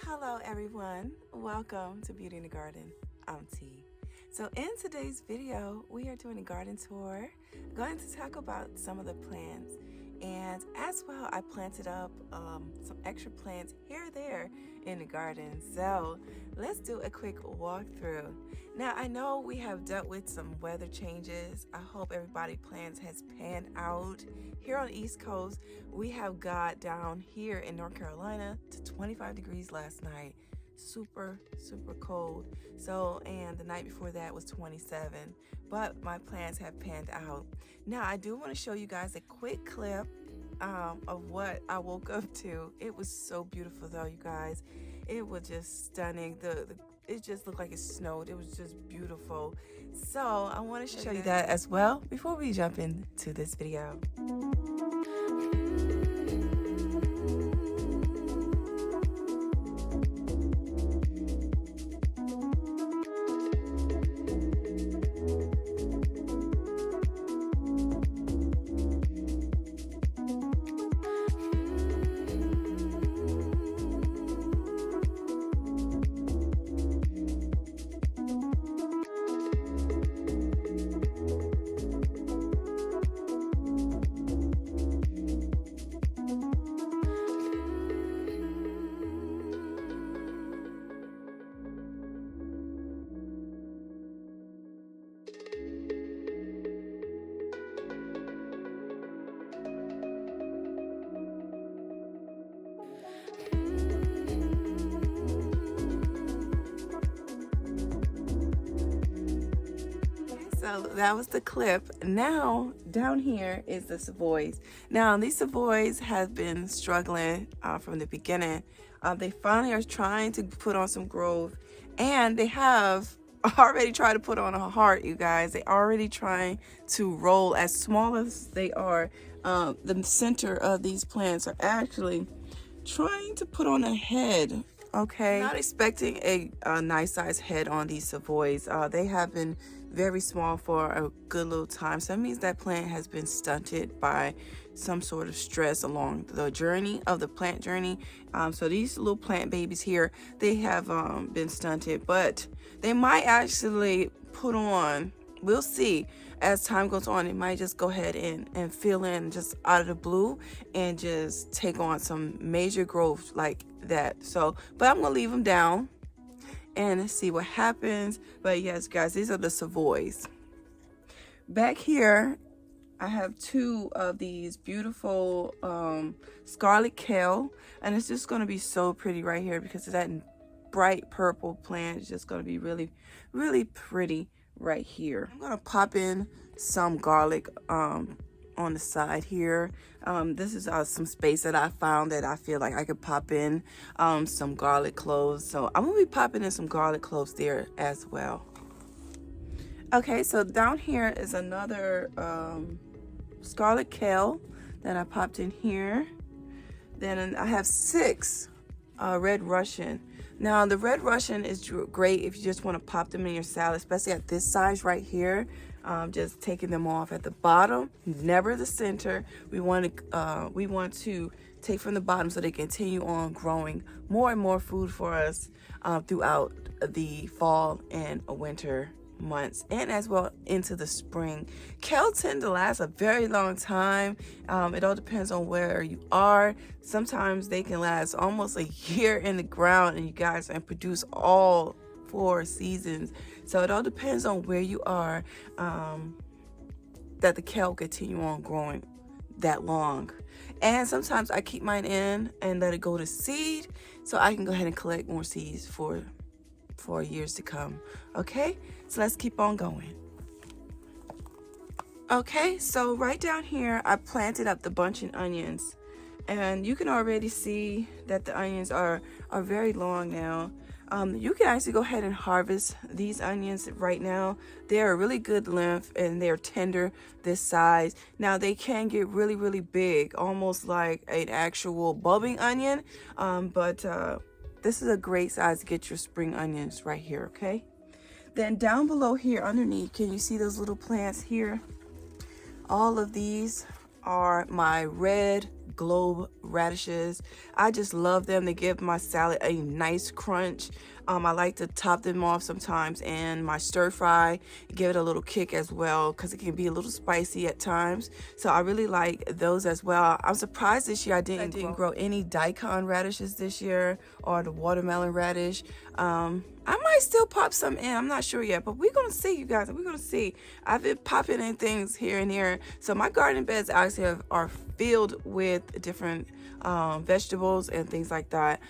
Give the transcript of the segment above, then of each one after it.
Hello everyone, welcome to Beauty in the Garden. I'm T. So in today's video, we are doing a garden tour, going to talk about some of the plants, and as well I planted up some extra plants here or there in the garden. So let's do a quick walkthrough. Now I know we have dealt with some weather changes. I hope everybody plans has panned out. Here on the East Coast, we have got down here in North Carolina to 25 degrees last night. Super cold. So, and the night before that was 27, but my plants have panned out. Now I do want to show you guys a quick clip of what I woke up to. It was so beautiful though, you guys. It was just stunning. It just looked like it snowed. It was just beautiful. So I want to show you that as well before we jump into this video. So that was the clip. Now down here is the Savoys. Now these Savoys have been struggling from the beginning. They finally are trying to put on some growth, and they have already tried to put on a heart, you guys. They already trying to roll. As small as they are, the center of these plants are actually trying to put on a head. Okay, not expecting a nice size head on these Savoys. They have been very small for a good little time, so that means that plant has been stunted by some sort of stress along the journey of the plant journey. So these little plant babies here, they have been stunted, but they might actually put on, we'll see as time goes on, it might just go ahead and fill in just out of the blue and just take on some major growth like that. So, but I'm gonna leave them down and see what happens. But yes, guys, these are the Savoys. Back here, I have two of these beautiful scarlet kale, and it's just gonna be so pretty right here because that bright purple plant is just gonna be really pretty right here. I'm gonna pop in some garlic on the side here. This is some space that I found that I feel like I could pop in some garlic cloves. So I'm gonna be popping in some garlic cloves there as well. Okay, so down here is another scarlet kale that I popped in here. Then I have 6 red Russian. Now the red Russian is great if you just want to pop them in your salad, especially at this size right here. Just taking them off at the bottom, never the center. We want to take from the bottom so they continue on growing more and more food for us throughout the fall and winter months, and as well into the spring. Kale tend to last a very long time. It all depends on where you are. Sometimes they can last almost a year in the ground, and you guys, and produce all 4 seasons. So it all depends on where you are, that the kale will continue on growing that long. And sometimes I keep mine in and let it go to seed so I can go ahead and collect more seeds for years to come. Okay, so let's keep on going. Okay, so right down here I planted up the bunching onions, and you can already see that the onions are very long now. You can actually go ahead and harvest these onions right now. They're a really good length and they're tender this size. Now they can get really big, almost like an actual bulbing onion, but this is a great size to get your spring onions right here. Okay, then down below here underneath, can you see those little plants here? All of these are my red globe radishes. I just love them. They give my salad a nice crunch. I like to top them off sometimes in my stir fry, give it a little kick as well, because it can be a little spicy at times. So I really like those as well. I'm surprised this year I didn't grow any daikon radishes this year, or the watermelon radish. I might still pop some in. I'm not sure yet, but we're going to see, you guys. We're going to see. I've been popping in things here and here. So my garden beds actually are filled with different vegetables and things like that.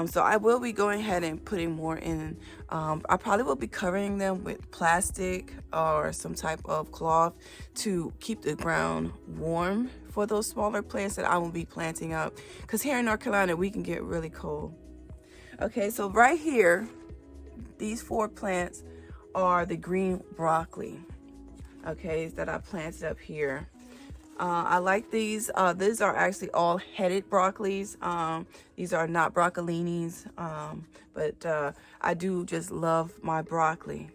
So I will be going ahead and putting more in. I probably will be covering them with plastic or some type of cloth to keep the ground warm for those smaller plants that I will be planting up. Because here in North Carolina, we can get really cold. Okay, so right here, these 4 plants are the green broccoli, okay, that I planted up here. I like these. These are actually all headed broccolis. These are not broccolinis, but I do just love my broccoli.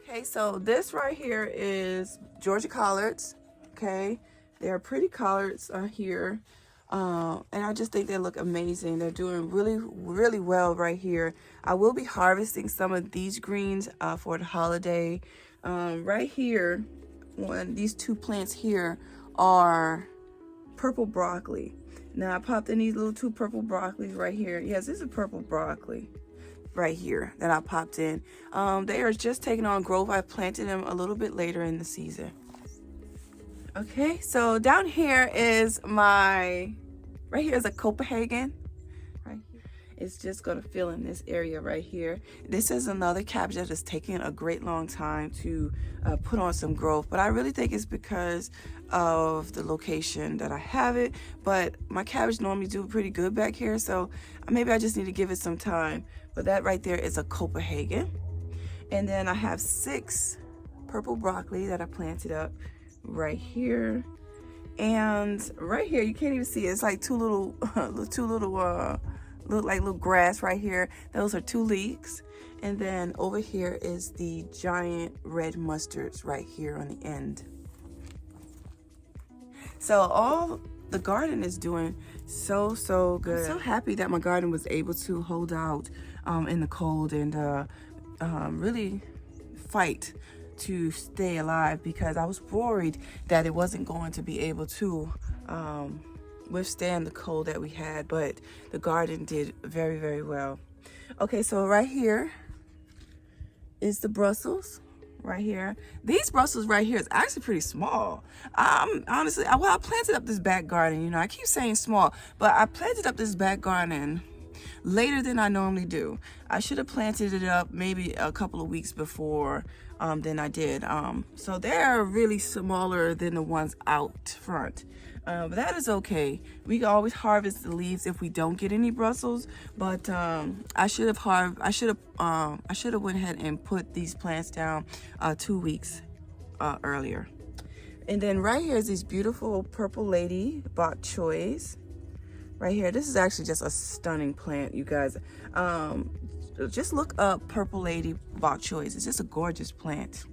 Okay, so this right here is Georgia collards. Okay, they're pretty collards here. And I just think they look amazing. They're doing really well right here. I will be harvesting some of these greens for the holiday. Right here, these 2 plants here are purple broccoli. Now I popped in these little 2 purple broccolis right here. Yes, this is purple broccoli right here that I popped in. They are just taking on growth. I planted them a little bit later in the season. Okay, so down here is right here is a Copenhagen. Right here. It's just gonna fill in this area right here. This is another cabbage that is taking a great long time to put on some growth, but I really think it's because of the location that I have it. But my cabbage normally do pretty good back here, so maybe I just need to give it some time. But that right there is a Copenhagen. And then I have 6 purple broccoli that I planted up right here. And right here, you can't even see it. It's like two little look like little grass right here. Those are 2 leeks. And then over here is the giant red mustards right here on the end. So all the garden is doing so good. I'm so happy that my garden was able to hold out in the cold and really fight to stay alive, because I was worried that it wasn't going to be able to withstand the cold that we had, but the garden did very well. Okay, so right here is the Brussels. Right here, these Brussels right here is actually pretty small. Honestly, I planted up this back garden. You know, I keep saying small, but I planted up this back garden later than I normally do. I should have planted it up maybe a couple of weeks before than I did. So they're really smaller than the ones out front. But that is okay. We can always harvest the leaves if we don't get any Brussels. But I should have went ahead and put these plants down 2 weeks earlier. And then right here is this beautiful purple lady bok choys. Right here, this is actually just a stunning plant, you guys. Just look up purple lady bok choys. It's just a gorgeous plant.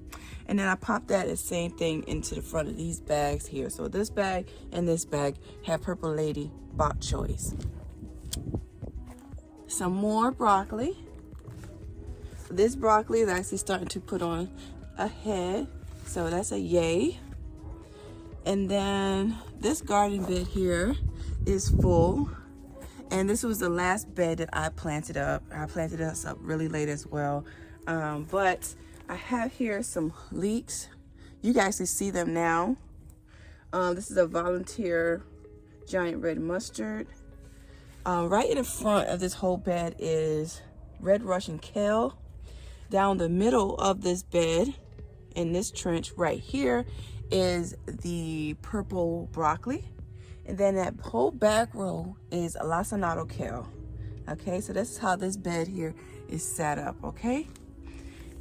And then I popped that the same thing into the front of these bags here. So this bag and this bag have purple lady bok choys. Some more broccoli. This broccoli is actually starting to put on a head, so that's a yay. And then this garden bed here is full, and this was the last bed that I planted up. I planted this up really late as well, but I have here some leeks. You can actually see them now. This is a volunteer giant red mustard. Right in the front of this whole bed is red Russian kale. Down the middle of this bed, in this trench right here, is the purple broccoli. And then that whole back row is a lacinato kale. Okay, so this is how this bed here is set up, okay?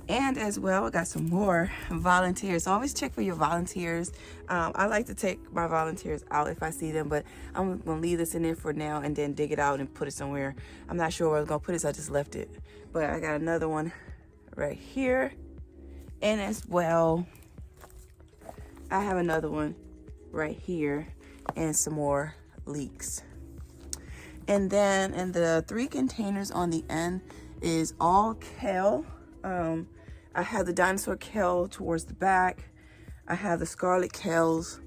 And as well, I got some more volunteers. So always check for your volunteers. I like to take my volunteers out if I see them, but I'm gonna leave this in there for now and then dig it out and put it somewhere. I'm not sure where I was gonna put it, so I just left it. But I got another one right here. And as well, I have another one right here and some more leeks. And then in the 3 containers on the end is all kale. I have the dinosaur kale towards the back. I have the scarlet kales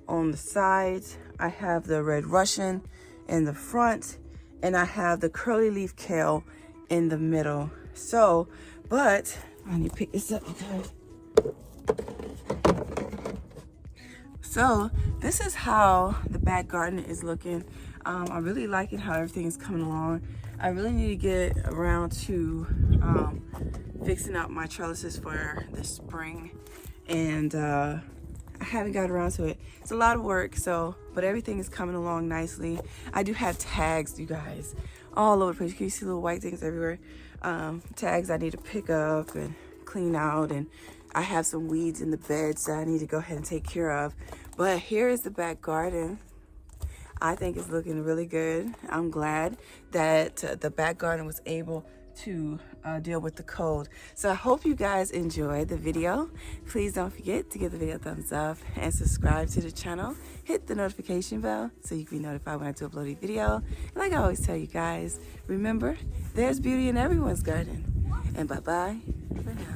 on the sides. I have the red Russian in the front. And I have the curly leaf kale in the middle. So, but I need to pick this up, you guys. So this is how the back garden is looking. I really like it how everything is coming along. I really need to get around to fixing up my trellises for the spring, and I haven't got around to it. It's a lot of work, but everything is coming along nicely. I do have tags, you guys, all over the place. You see little white things everywhere. Tags I need to pick up and clean out, and I have some weeds in the beds that I need to go ahead and take care of. But here is the back garden. I think it's looking really good. I'm glad that the back garden was able to deal with the cold. So I hope you guys enjoyed the video. Please don't forget to give the video a thumbs up and subscribe to the channel. Hit the notification bell so you can be notified when I do upload a video. And like I always tell you guys, remember, there's beauty in everyone's garden. And bye-bye for now.